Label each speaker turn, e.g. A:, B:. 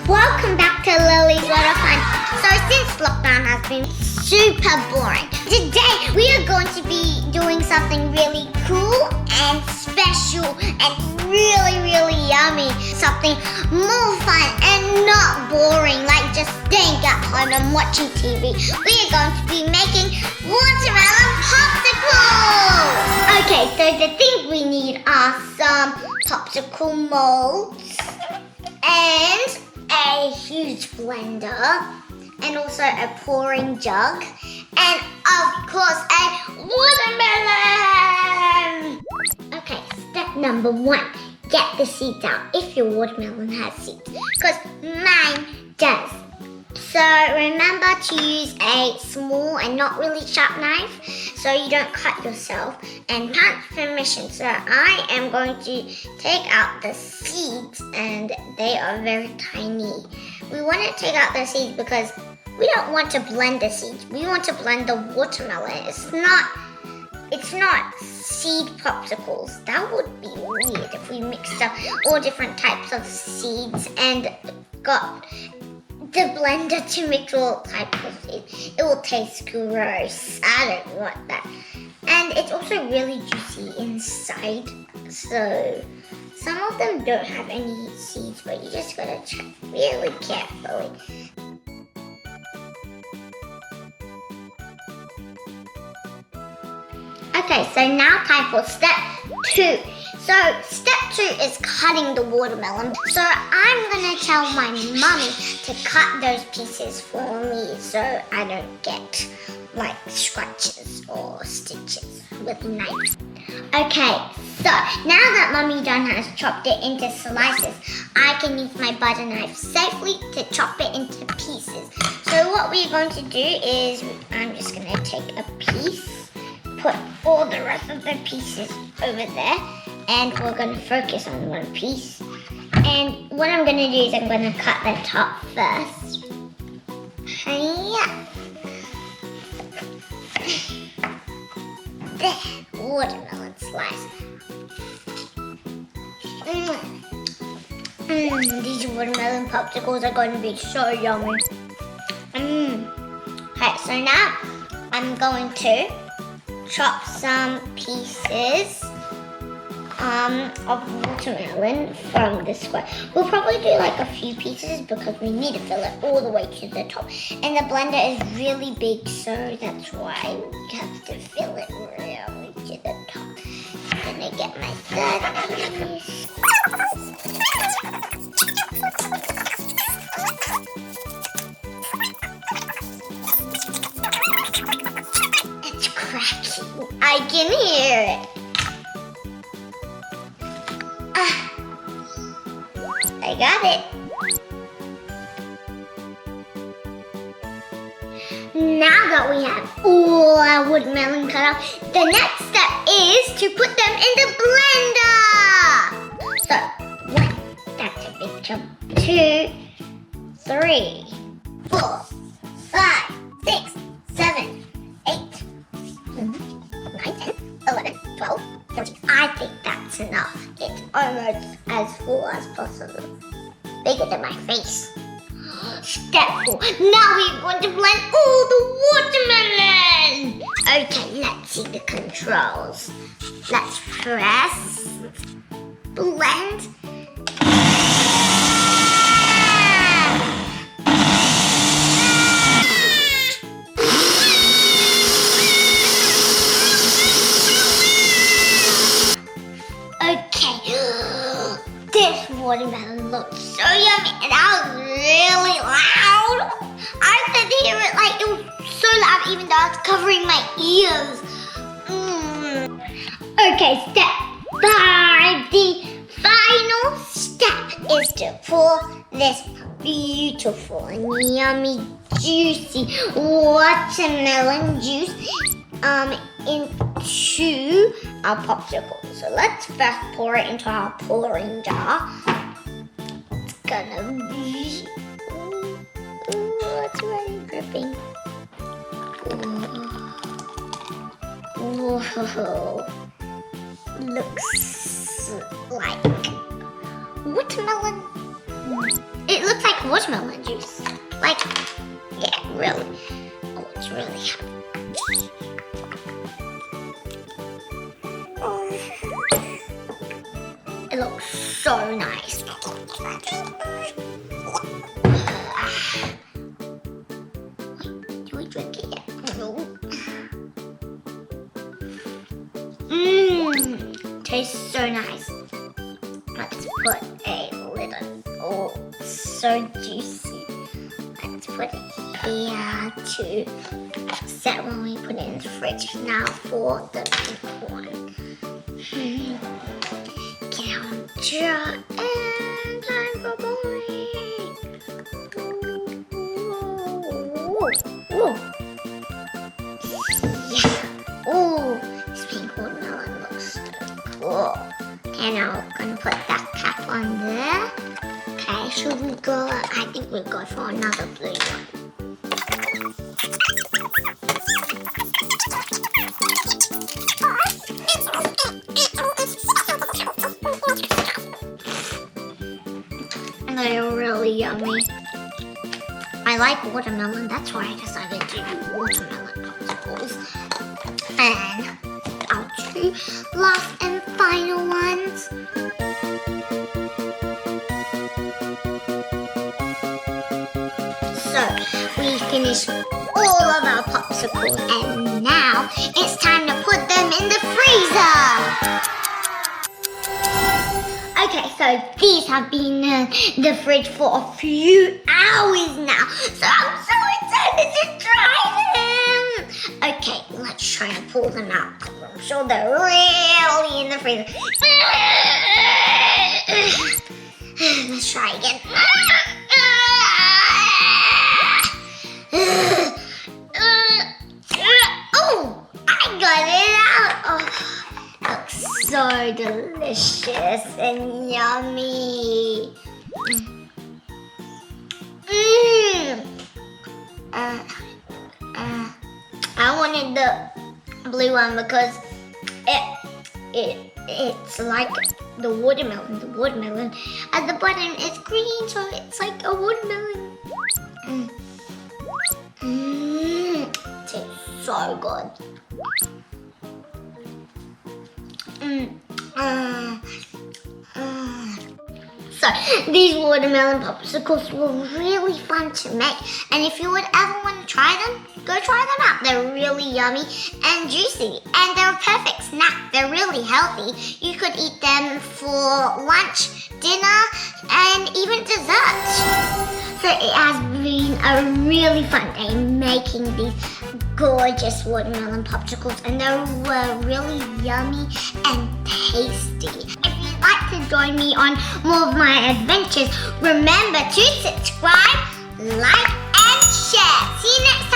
A: Welcome back to Lily's Little Fun. So since lockdown has been super boring, today we are going to be doing something really cool and special and really yummy. Something more fun and not boring, like just staying at home and watching TV. We are going to be making watermelon popsicles. Okay, so the things we need are some popsicle molds and a huge blender, and also a pouring jug, and of course a watermelon! Okay, step number 1, get the seeds out if your watermelon has seeds, because mine does. So remember to use a small and not really sharp knife so you don't cut yourself, and parents' permission. So I am going to take out the seeds, and they are very tiny. We want to take out the seeds because we don't want to blend the seeds. We want to blend the watermelon. It's not seed popsicles. That would be weird if we mixed up all different types of seeds and got the blender to mix all types of seeds. It will taste gross. I don't want that. And it's also really juicy inside. So some of them don't have any seeds, but you just gotta check really carefully. Okay, so now time for step 2. So step 2 is cutting the watermelon. So I'm gonna tell my mommy to cut those pieces for me so I don't get like scratches or stitches with knives. Okay, so now that Mummy Done has chopped it into slices, I can use my butter knife safely to chop it into pieces. So what we're going to do is, I'm just gonna take a piece, put all the rest of the pieces over there, and we're gonna focus on one piece. And what I'm gonna do is I'm gonna cut the top first. Yeah. There, watermelon slice. These watermelon popsicles are going to be so yummy. Okay, so now I'm going to chop some pieces of watermelon from the square. We'll probably do like a few pieces because we need to fill it all the way to the top. And the blender is really big, so that's why we have to fill it really to the top. I'm gonna get my third piece. It's cracking. I can hear it. I got it. Now that we have all our watermelon cut off, the next step is to put them in the blender. So, 1, that's a big chunk. 2, 3, 4, 5, 6, 7, 8, 9, 10, 11, 12, 13. I think that's enough. It's almost as full as possible. Bigger than my face. Step 4. Now we're going to blend all the watermelon. Okay, let's see the controls. Let's press, blend. This watermelon looks so yummy, and that was really loud. I could hear it like it was so loud even though I was covering my ears. Okay, step 5. The final step is to pour this beautiful and yummy, juicy watermelon juice into our popsicle. So let's first pour it into our pouring jar. It's gonna be, it's really dripping. Whoa, looks like watermelon. It looks like watermelon juice. Like, yeah, really. Oh, it's really happy. It looks so nice. Wait, do we drink it yet? No. Tastes so nice. Let's put a lid on. Oh, so juicy. Let's put it here to set when we put it in the fridge. Now for the pink one. Get on jar and time for boiling. Yeah. Oh, this pink watermelon looks so cool. And now we're gonna put that cap on there. Okay, should we go? I think we'll go for another blue one. They're really yummy. I like watermelon, that's why I decided to do watermelon popsicles. And our two last and final ones. So we finished all of our popsicles and now it's time to put them in the freezer. Okay, so these have been in the fridge for a few hours now. So I'm so excited to try them. Okay, let's try and pull them out. I'm sure they're really in the freezer. Let's try again. Oh, I got it out. Oh. Looks so delicious and yummy. I wanted the blue one because it's like the watermelon. The watermelon at the bottom is green, so it's like a watermelon. Tastes so good. So these watermelon popsicles were really fun to make, and if you would ever want to try them, go try them out. They're really yummy and juicy, and they're a perfect snack. They're really healthy. You could eat them for lunch, dinner, and even dessert. So it has been a really fun day making these gorgeous watermelon popsicles, and they were really yummy and tasty. If you'd like to join me on more of my adventures, remember to subscribe, like, and share. See you next time.